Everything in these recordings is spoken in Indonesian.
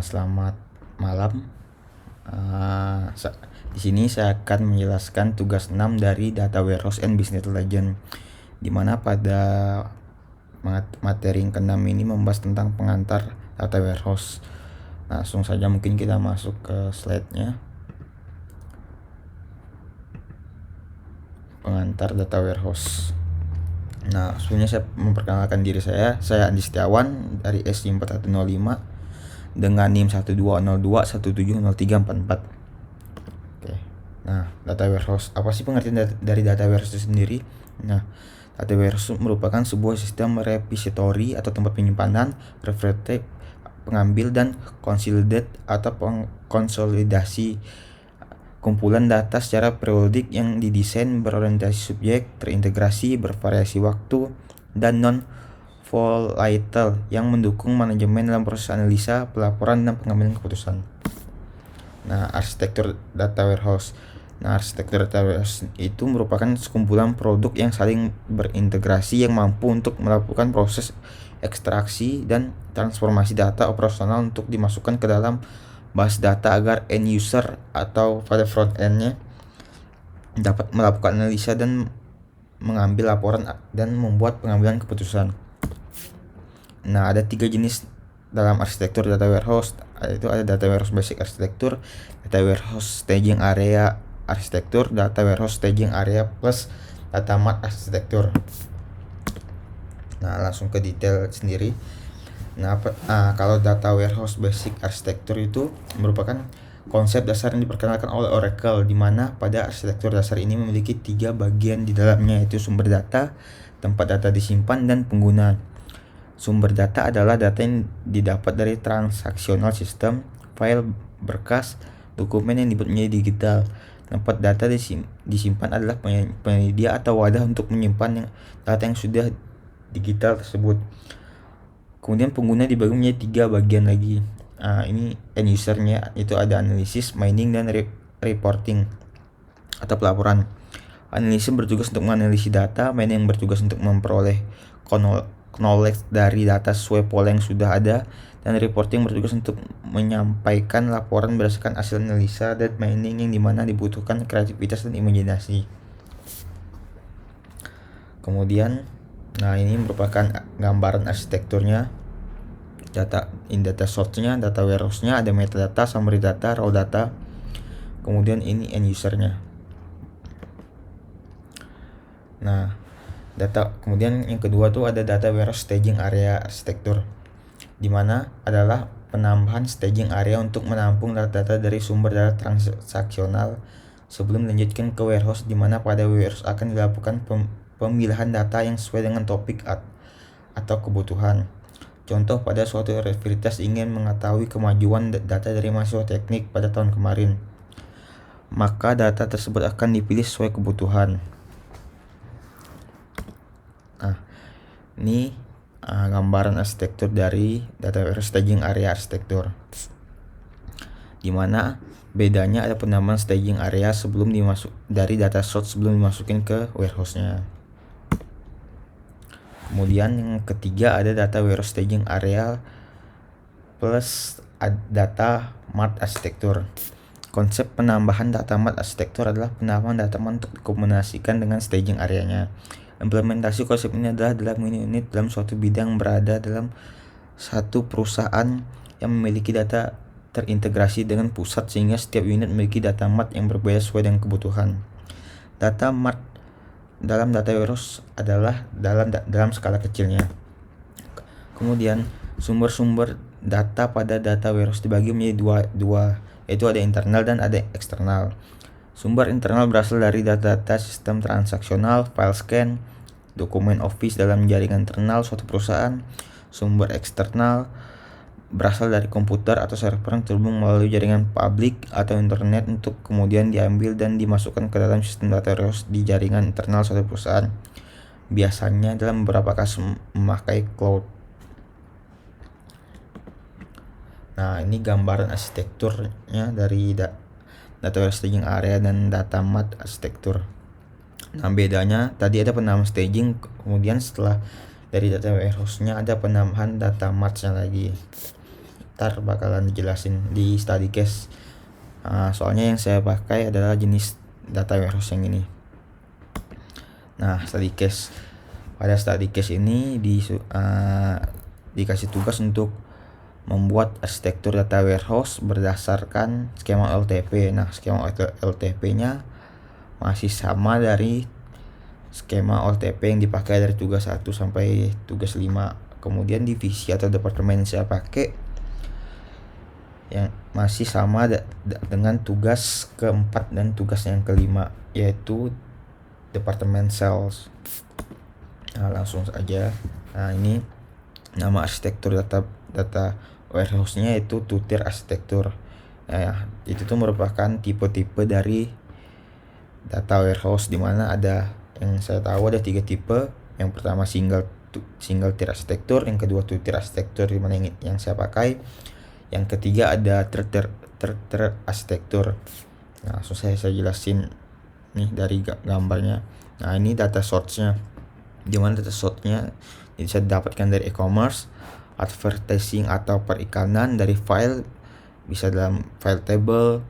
Selamat malam. Di sini saya akan menjelaskan tugas 6 dari Data Warehouse and Business Intelligence, di mana pada materi yang ke-6 ini membahas tentang pengantar Data Warehouse. Langsung saja mungkin kita masuk ke slide-nya. Pengantar Data Warehouse. Sebelumnya saya memperkenalkan diri saya Andi Setiawan dari SI4105 dengan NIM 1202170344. Oke. Data warehouse. Apa sih pengertian dari data warehouse itu sendiri? Data warehouse merupakan sebuah sistem repository atau tempat penyimpanan, referensi, pengambil dan consolidate atau konsolidasi kumpulan data secara periodik yang didesain berorientasi subjek, terintegrasi, bervariasi waktu, dan non-volatile yang mendukung manajemen dalam proses analisa, pelaporan, dan pengambilan keputusan. Arsitektur data warehouse. Arsitektur data warehouse itu merupakan sekumpulan produk yang saling berintegrasi yang mampu untuk melakukan proses ekstraksi dan transformasi data operasional untuk dimasukkan ke dalam base data agar end user atau pada front end-nya dapat melakukan analisa dan mengambil laporan dan membuat pengambilan keputusan. Ada 3 jenis dalam arsitektur data warehouse, yaitu ada data warehouse basic arsitektur, data warehouse staging area arsitektur, data warehouse staging area plus data mart arsitektur. Langsung ke detail sendiri. Kalau data warehouse basic arsitektur itu merupakan konsep dasar yang diperkenalkan oleh Oracle, di mana pada arsitektur dasar ini memiliki 3 bagian di dalamnya, yaitu sumber data, tempat data disimpan, dan pengguna. Sumber data adalah data yang didapat dari transaksional sistem, file, berkas, dokumen yang dibuat menjadi digital. Tempat data disimpan adalah penyedia atau wadah untuk menyimpan data yang sudah digital tersebut. Kemudian pengguna dibagi menjadi 3 bagian lagi. Ini end usernya, itu ada analisis, mining, dan reporting atau pelaporan. Analisis bertugas untuk menganalisis data, mining bertugas untuk memperoleh knowledge dari data sesuai pola yang sudah ada, dan reporting bertugas untuk menyampaikan laporan berdasarkan hasil analisa, dan mining yang dimana dibutuhkan kreativitas dan imajinasi. Kemudian ini merupakan gambaran arsitekturnya. Data source-nya, data warehouse-nya, ada metadata, summary data, raw data. Kemudian ini end user-nya. Kemudian yang kedua tuh ada data warehouse staging area arsitektur, di mana adalah penambahan staging area untuk menampung data-data dari sumber data transaksional sebelum dilanjutkan ke warehouse, di mana pada warehouse akan dilakukan pemilihan data yang sesuai dengan topik atau kebutuhan. Contoh, pada suatu universitas ingin mengetahui kemajuan data dari mahasiswa teknik pada tahun kemarin, maka data tersebut akan dipilih sesuai kebutuhan. Ini gambaran arsitektur dari data warehouse staging area arsitektur, di mana bedanya ada penambahan staging area sebelum dari data source sebelum dimasukin ke warehouse-nya. Kemudian yang ketiga ada data warehouse staging area plus data mart arsitektur. Konsep penambahan data mart arsitektur adalah penambahan data mart untuk dikombinasikan dengan staging areanya. Implementasi konsep ini adalah dalam unit dalam suatu bidang berada dalam satu perusahaan yang memiliki data terintegrasi dengan pusat, sehingga setiap unit memiliki data mart yang berbeda sesuai dengan kebutuhan. Data mart dalam data warehouse adalah dalam skala kecilnya. Kemudian sumber-sumber data pada data warehouse dibagi menjadi dua, yaitu ada internal dan ada eksternal. Sumber internal berasal dari data-data sistem transaksional, file scan, dokumen Office dalam jaringan internal suatu perusahaan. Sumber eksternal berasal dari komputer atau server yang terhubung melalui jaringan publik atau internet untuk kemudian diambil dan dimasukkan ke dalam sistem data warehouse di jaringan internal suatu perusahaan. Biasanya dalam beberapa kasus memakai cloud. Ini gambaran arsitekturnya dari data warehouse staging area dan data mart arsitektur. Bedanya tadi ada penambahan staging, kemudian setelah dari data warehouse-nya ada penambahan data mart-nya lagi. ntar bakalan dijelasin di study case. Soalnya yang saya pakai adalah jenis data warehouse yang ini. Nah, study case. Pada study case ini dikasih tugas untuk membuat arsitektur data warehouse berdasarkan skema LTP. Nah, skema LTP-nya masih sama dari skema OLTP yang dipakai dari tugas 1 sampai tugas 5. Kemudian divisi atau departemen yang saya pakai yang masih sama dengan tugas keempat dan tugas yang kelima, yaitu departemen sales. Nah, langsung saja. Nah, ini nama arsitektur data warehouse-nya itu two-tier arsitektur. Nah, itu tuh merupakan tipe-tipe dari data warehouse, di mana ada, yang saya tahu ada 3 tipe. Yang pertama single tier arsitektur, yang kedua two-tier arsitektur di mana yang saya pakai. Yang ketiga ada third tier arsitektur. Nah, langsung saya jelasin nih dari gambarnya. Nah, ini data source-nya. Di mana data source-nya bisa didapatkan dari e-commerce, advertising atau perikanan, dari file, bisa dalam file table,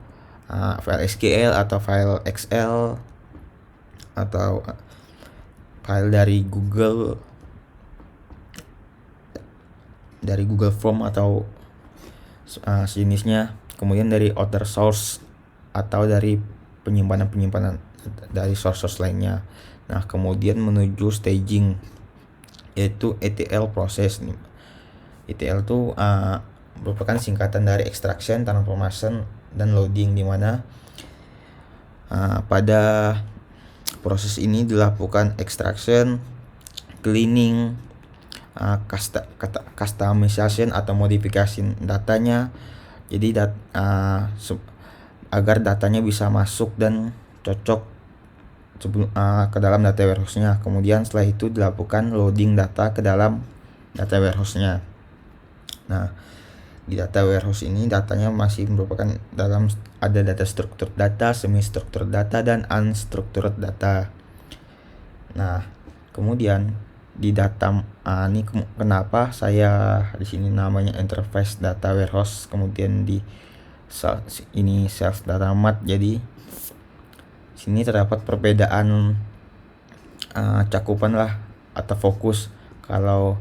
file SQL atau file Excel, atau file dari Google Form atau sejenisnya. Kemudian dari other source atau dari penyimpanan dari source lainnya. Nah, kemudian menuju staging, yaitu ETL proses. ETL itu merupakan singkatan dari extraction, transformation, dan loading, di mana pada proses ini dilakukan extraction, cleaning, customization atau modifikasi datanya. Jadi agar datanya bisa masuk dan cocok ke dalam data warehouse-nya. Kemudian setelah itu dilakukan loading data ke dalam data warehouse-nya. Nah, di data warehouse ini datanya masih merupakan ada data struktur data, semi struktur data, dan unstructured data. Nah, kemudian di data ini kenapa saya di sini namanya interface data warehouse, kemudian di ini self data mart. Jadi sini terdapat perbedaan cakupan lah atau fokus. Kalau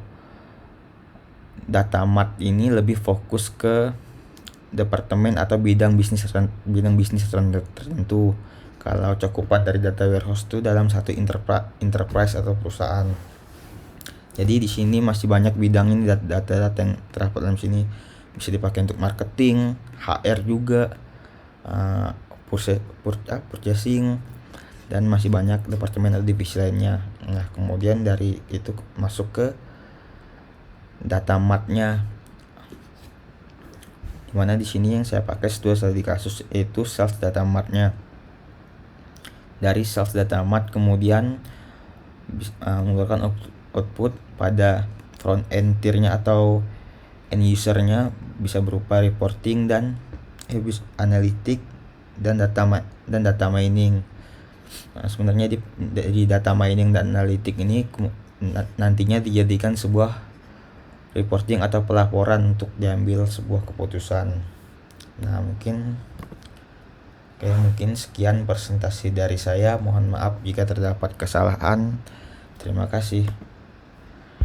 data mart ini lebih fokus ke departemen atau bidang bisnis tertentu. Kalau cakupan dari data warehouse itu dalam satu enterprise atau perusahaan. Jadi di sini masih banyak bidang ini, data-data yang terdapat dalam sini bisa dipakai untuk marketing, HR juga, purchasing, dan masih banyak departemen atau divisi lainnya. Nah, kemudian dari itu masuk ke data mart-nya, dimana di sini yang saya pakai sesuai di kasus itu self data mart-nya. Dari self data mart kemudian mengeluarkan output pada front end tier-nya atau end user-nya, bisa berupa reporting dan analytic dan data mining. Nah, sebenarnya di data mining dan analitik ini nantinya dijadikan sebuah reporting atau pelaporan untuk diambil sebuah keputusan. Nah, mungkin sekian presentasi dari saya. Mohon maaf jika terdapat kesalahan. Terima kasih.